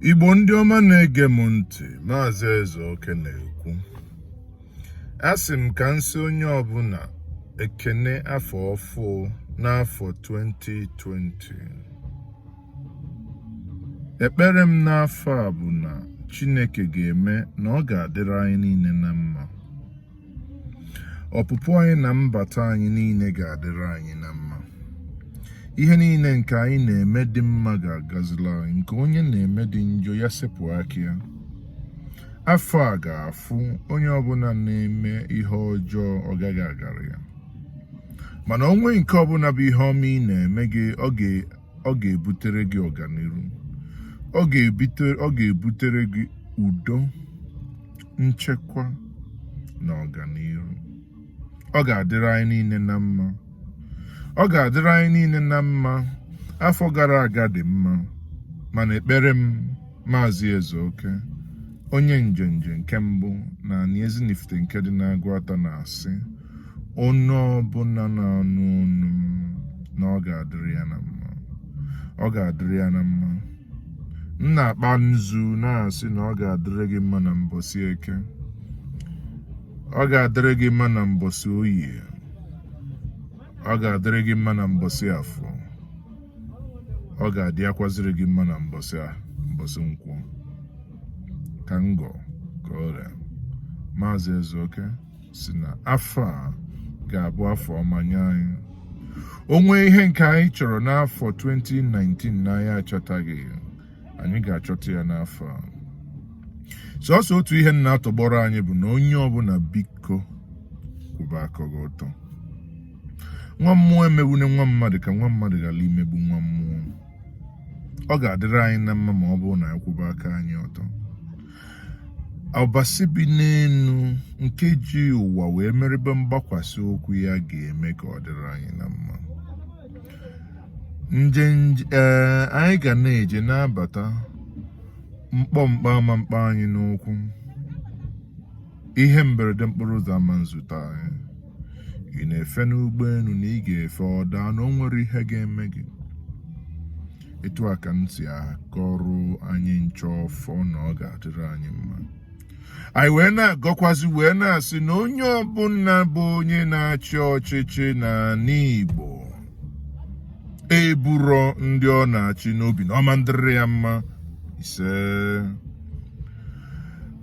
Igbo ndị ọma na-ege m ntị, Maazị Ezeoke na-ekwu. Asị m ka nsị onye ọbụla ekene afọ ọfụ n'afọ 2020. Ekpere m n'afọ a bụ na Chineke ga-eme na ọ ga-adịrị anyị niile na mma. Ọpụpụ anyị na mbata anyị niile ga-adịrị anyị na mma. Ihe niile nke anyị na-eme dị mma ga-agazila anyị, nke onye na-eme dị njọ ya sepụ aka ya. Afọ a ga-afụ onye ọbụla na-eme ihe ọjọọ ọ gaghị agara ya. Mana onwe nke ọbụla bụ ihe ọma ị na-eme gị, ọ ga-ebutere gị ọganihu. Ọ ga-ebutere gị udo, nchekwa na ọganihu. Ọ ga-adịrị anyị niile na mma. Ọ ga-adịrị anyị niile na mma. Afọ gara aga dị mma, mana ekpere m, Maazị Ezeoke, onye njenje nke mbụ na ani Ezinifite nke dị n'Agụata, na-asị onye ọbụla na-anụ ọnụ m na ọ ga-adịrị ya na mma. Ọ ga-adịrị ya na mma. M na-akpa nzu na-asị na ọ ga-adịrị gị mma na mbọsị Eke. Ọ ga-adịrị gị mma na mbọsị Oye. Ọ ga-adịrị gị mma na mbọsị Afọ. Ọ ga-adịakwazịrị gị mma na mbọsị Nkwọ. Ka ngọ ka ọrịa, Maazị Ezeoke si na afọ a ga-abụ afọ ọma nye anyị. Onwe ihe nke anyị chọrọ n'afọ 2019 na anyị achọtaghị, anyị ga-achọta ya n'afọ a. Sọsọ otu ihe na-atọgbọrọ anyị bụ na onye ọbụla biko kwụba aka gị ọtọ. Nwa mmụọ emegbune nwa mmadụ ka nwa mmadụ ghara imegbu nwa mmụọ. Ọ ga-adịrị anyị na mma ma ọ bụrụ na anyị kwụba aka anyị ọtọ. Ọbasi bi n'elu nke ji ụwa wee merebe mgbakwasị okwu ya ga-eme ka ọ dịrị anyị na mma. Anyị ga na-eje na-abata mkpọmkpọ ama mkpa anyị n'ụkwụ. Ihe mberede mkpụrụ ụzọ ama nzute anyị. Ị na-efe n'ụgbọelu na ị ga-efe ọda na o nwere ihe ga-eme gị. Etu a ka m si akọrọ anyị nche ọfọ na ọ ga-adịrị anyị mma. Anyị wee na-agọkwazi wee na-asị na onye ọbụla bụ onye na-achị ọchịchị n'ala Igbo eburo ndị ọ na-achị n'obi na ọma ndịrị ya mma. Ise.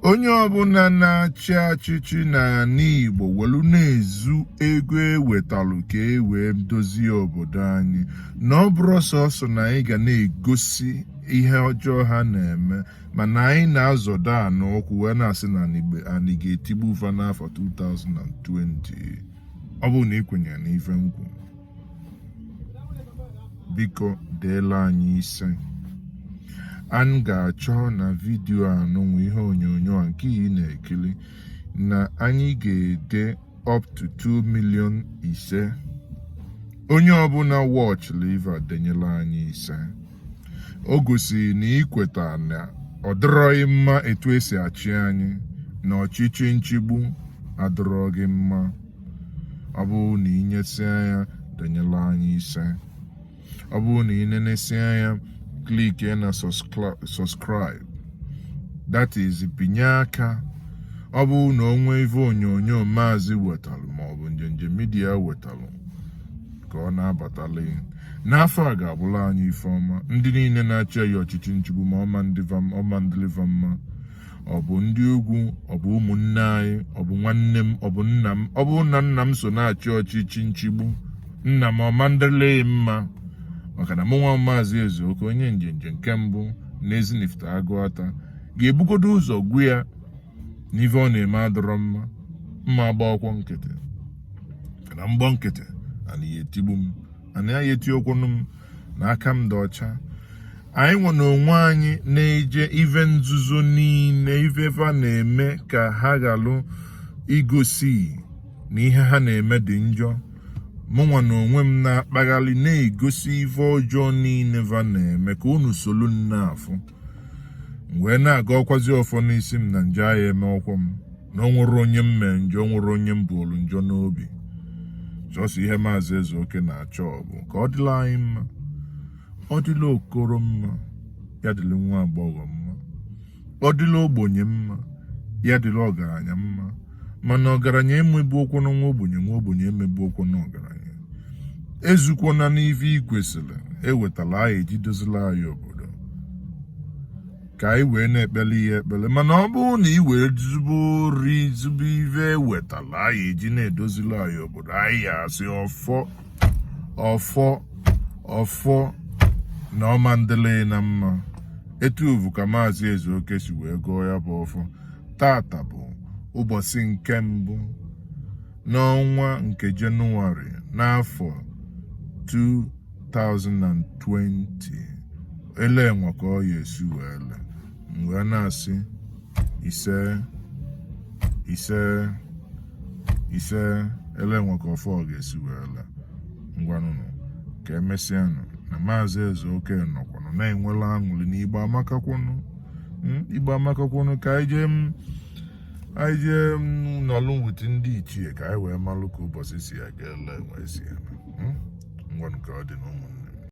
Onye ọbụla na-achị achịchị n'ala Igbo welu na-ezu ego ewetalụ ka e wee dozie obodo anyị, na ọ bụrụ sọsọ na anyị ga na-egosi ihe ọjọọ ha na-eme, mana anyị na-azọdo anụ ọkwụ wee na-asị na anyị ga-etigbu ụfa n'afọ 2020. Ọ bụrụ na ị kwenyere n'ife nkwu, biko deela anyị ise. Anyị ga-achọ na vidiyo a nụnwa ihe onyonyo a nke ị na-ekiri na anyị ga-ede up to 2 million ise. Onye ọbụla watch live denyela anyị ise. O gosiri na ikweta na ọ dịrọghị mma etu esi achị anyị, na ọchịchị nchigbu adịrọ gị mma. Ọ bụrụ na inyesịa ya, denyela anyị ise. Ọ bụrụ na inenesịa ya, click na subscribe, that is pinye aka. Ọ bụ na onwe ife onyonyo Maazị wetalụ maọbụ njenje midia wetalụ ka ọ na-abatala n'afọ a ga-abụla anyị ife ọma. Ndị niile na-achị ya ọchịchị nchigbu ma ọma ndịliva mma, ọ bụ ndị ugwu, ọ bụ ụmụnne anyị, ọ bụ nwanne m, ọ bụ nna m. Ọ bụ na nna m so na-achị ọchịchị nchigbu, nna m ọma ndịle mma. Maka na mụnwa Maazị Ezeoke, onye njenje nke mbụ na Ezinifite Agụata, ga-ebugodo ụzọ gwu ya na ife ọ na-eme adọrọ mma, mma agba ọkwọ nkịtị. Na mgbọ nkịtị ana ya etigbu m, ana ya eti okwunu m na aka m dị ọcha. Anyị nwe na onwe anyị na-eje ife nzuzo niile, ife fa na-eme ka ha galụ igosi na ihe ha na-eme dị njọ. Mụnwa na onwe m na-akpaghalị na-egosi ife ọjọọ niile va na-eme ka unu solu n'afọ. Wee na-aga ọkwazi ọfọ n'isi m na nje agha eme ọkwọ m, na o nwere onye m mee njọ, o nwere onye m bụrụ njọ n'obi. Sọsọ ihe Maazị Ezeoke na-achọ bụ ka ọ dịla anyị mma, ọ dịla okoro mma, ya dịla nwa agbọghọ mma. ọ dịla ogbenye mma ya dịla ọgaranya mma, mana ọgaranya emebu okwu na nwa ogbenye emebu okwu na ọgaranya. Ezukwana n'ife ị kwesịrị ewetala anyị eji dozila anyị obodo ka anyị wee na-ekpele ihe ekpele, mana ọ bụrụ na ị wee zubo ife ewetala anyị eji na-edozila anyị obodo, anyị asị ọfọ na ọma ndịle na mma. Etu uvu ka Maazị Ezeoke si wee gụọ ya bụ ọfọ. Tata bụ ụbọchị nke mbụ n'ọnwa nke Jenụwarị n'afọ 2020. Ele enwe ka ọ ya esi wee le, wee na-asị ise ele enwe ka ọfọ ọ ga-esi wee le. Ngwanụnụ ka emesịanụ na Maazị Ezeoke nọkwanụ na-enwela aṅụrị na Igbo amakakwụnụ ka anyị jee nọlụ nwute ndị ichie ka anyị wee malụ ka ụbọchị si aga ele enwe si ya. Ngwanụ ka ọ dị na ụmụnne.